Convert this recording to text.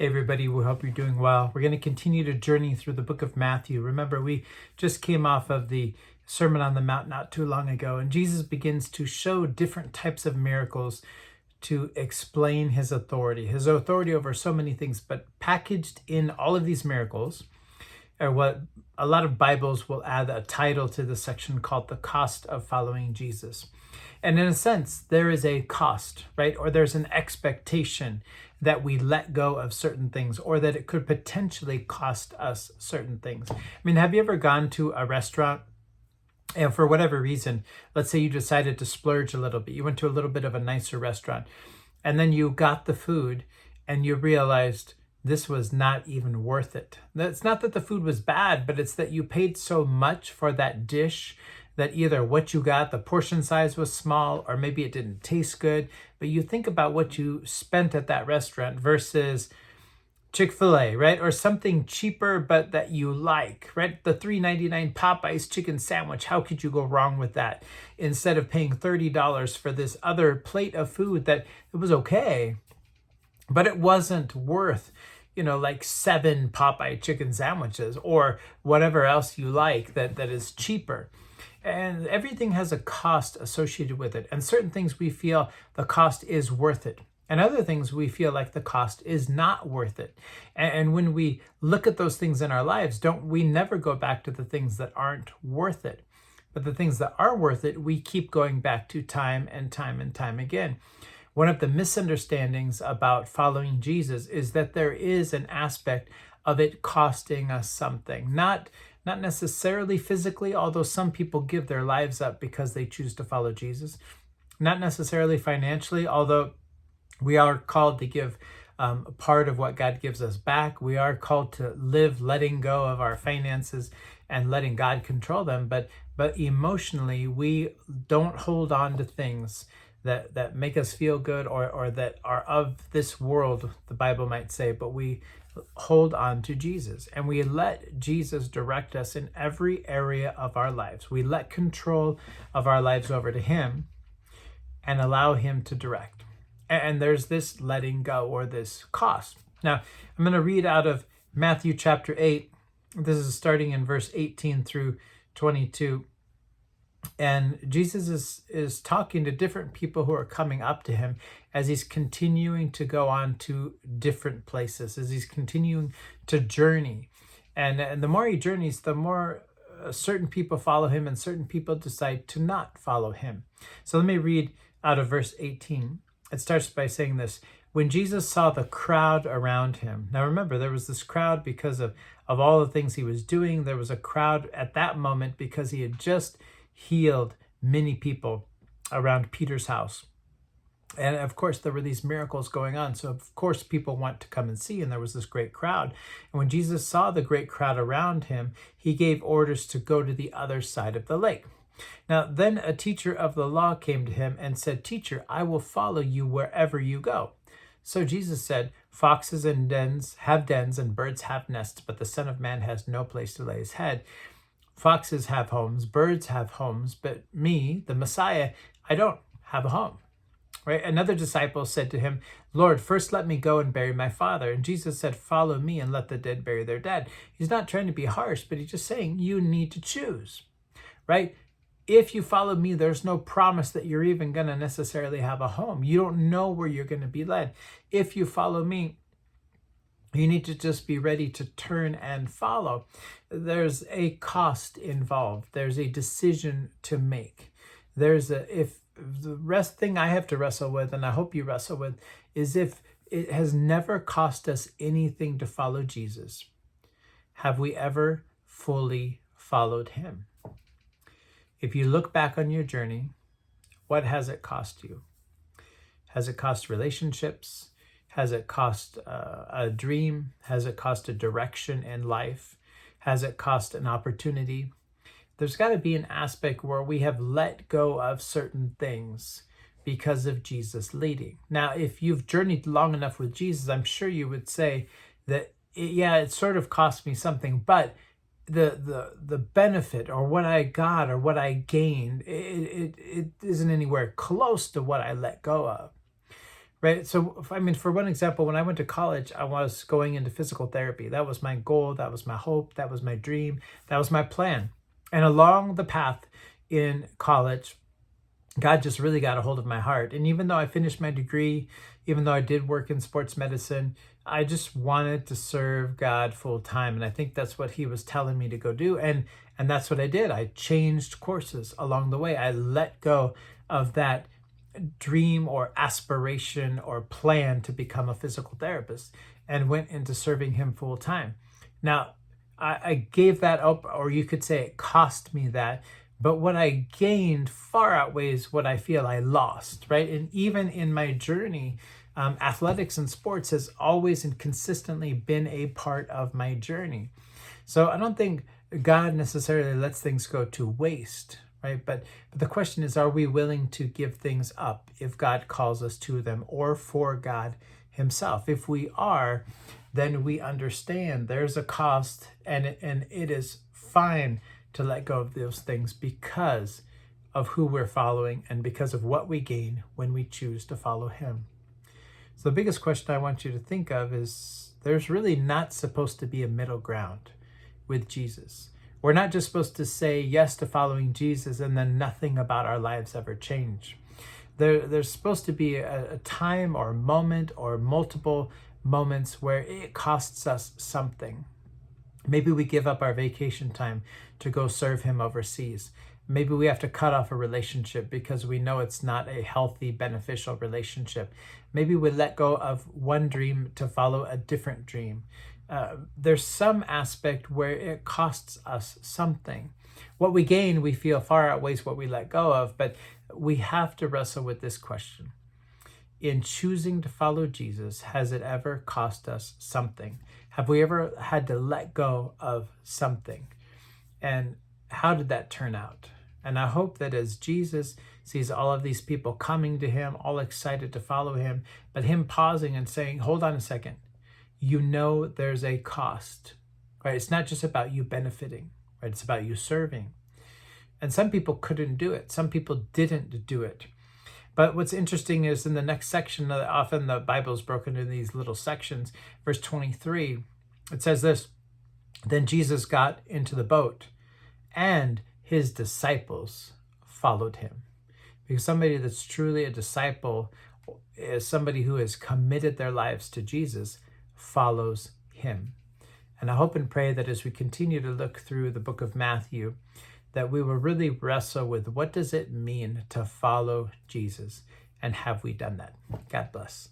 Hey everybody, we hope you're doing well. We're going to continue to journey through the book of Matthew. Remember, we just came off of the Sermon on the Mount not too long ago, and Jesus begins to show different types of miracles to explain his authority over so many things, but packaged in all of these miracles are what a lot of Bibles will add a title to the section called The Cost of Following Jesus. And in a sense, there is a cost, right? Or there's an expectation that we let go of certain things, or that it could potentially cost us certain things. I mean, have you ever gone to a restaurant and for whatever reason, let's say you decided to splurge a little bit, you went to a little bit of a nicer restaurant, and then you got the food and you realized this was not even worth it. It's not that the food was bad, but it's that you paid so much for that dish that either what you got, the portion size was small, or maybe it didn't taste good. But you think about what you spent at that restaurant versus Chick-fil-A, right? Or something cheaper, but that you like, right? The $3.99 Popeyes chicken sandwich. How could you go wrong with that? Instead of paying $30 for this other plate of food that it was okay, but it wasn't worth, like 7 Popeye chicken sandwiches or whatever else you like that is cheaper. And everything has a cost associated with it. And certain things we feel the cost is worth it. And other things we feel like the cost is not worth it. And when we look at those things in our lives, don't we never go back to the things that aren't worth it. But the things that are worth it, we keep going back to time and time and time again. One of the misunderstandings about following Jesus is that there is an aspect of it costing us something. Not necessarily physically, although some people give their lives up because they choose to follow Jesus. Not necessarily financially, although we are called to give a part of what God gives us back. We are called to live letting go of our finances and letting God control them. But emotionally, we don't hold on to things that make us feel good or that are of this world, the Bible might say, but we hold on to Jesus and we let Jesus direct us in every area of our lives. We let control of our lives over to him and allow him to direct. And there's this letting go or this cost. Now, I'm going to read out of Matthew chapter 8. This is starting in verse 18 through 22. And Jesus is talking to different people who are coming up to him as he's continuing to go on to different places, as he's continuing to journey. And the more he journeys, the more certain people follow him and certain people decide to not follow him. So let me read out of verse 18. It starts by saying this: when Jesus saw the crowd around him. Now remember, there was this crowd because of all the things he was doing. There was a crowd at that moment because he had just healed many people around Peter's house. And of course, there were these miracles going on. So of course, people want to come and see, and there was this great crowd. And when Jesus saw the great crowd around him, he gave orders to go to the other side of the lake. Now, then a teacher of the law came to him and said, "Teacher, I will follow you wherever you go." So Jesus said, "Foxes and dens have dens and birds have nests, but the Son of Man has no place to lay his head. Foxes have homes, birds have homes, but me, the Messiah, I don't have a home." Right? Another disciple said to him, "Lord, first let me go and bury my father." And Jesus said, "Follow me and let the dead bury their dead." He's not trying to be harsh, but he's just saying you need to choose, right? If you follow me, there's no promise that you're even going to necessarily have a home. You don't know where you're going to be led. If you follow me, you need to just be ready to turn and follow. There's a cost involved. There's a decision to make. If the rest thing I have to wrestle with, and I hope you wrestle with, is if it has never cost us anything to follow Jesus, have we ever fully followed him? If you look back on your journey, what has it cost you? Has it cost relationships? Has it cost a dream? Has it cost a direction in life? Has it cost an opportunity? There's got to be an aspect where we have let go of certain things because of Jesus leading. Now, if you've journeyed long enough with Jesus, I'm sure you would say that, it sort of cost me something, but the benefit or what I got or what I gained, it isn't anywhere close to what I let go of. right? So, I mean, for one example, when I went to college, I was going into physical therapy. That was my goal. That was my hope. That was my dream. That was my plan. And along the path in college, God just really got a hold of my heart. And even though I finished my degree, even though I did work in sports medicine, I just wanted to serve God full time. And I think that's what he was telling me to go do. And that's what I did. I changed courses along the way. I let go of that dream or aspiration or plan to become a physical therapist and went into serving him full time. Now, I gave that up, or you could say it cost me that, but what I gained far outweighs what I feel I lost, right? And even in my journey, athletics and sports has always and consistently been a part of my journey. So I don't think God necessarily lets things go to waste, right? But the question is, are we willing to give things up if God calls us to them, or for God himself? If we are, then we understand there's a cost, and it is fine to let go of those things because of who we're following and because of what we gain when we choose to follow him. So the biggest question I want you to think of is, there's really not supposed to be a middle ground with Jesus. We're not just supposed to say yes to following Jesus and then nothing about our lives ever change. There's supposed to be a time or moment or multiple moments where it costs us something. Maybe we give up our vacation time to go serve him overseas. Maybe we have to cut off a relationship because we know it's not a healthy, beneficial relationship. Maybe we let go of one dream to follow a different dream. There's some aspect where it costs us something. What we gain, we feel far outweighs what we let go of, but we have to wrestle with this question. In choosing to follow Jesus, has it ever cost us something? Have we ever had to let go of something? And how did that turn out? And I hope that as Jesus sees all of these people coming to him, all excited to follow him, but him pausing and saying, hold on a second, you know there's a cost, right? It's not just about you benefiting, right? It's about you serving. And some people couldn't do it. Some people didn't do it. But what's interesting is in the next section, often the Bible is broken into these little sections. Verse 23, it says this, then Jesus got into the boat and his disciples followed him. Because somebody that's truly a disciple is somebody who has committed their lives to Jesus, follows him. And I hope and pray that as we continue to look through the book of Matthew, that we will really wrestle with what does it mean to follow Jesus, and have we done that? God bless.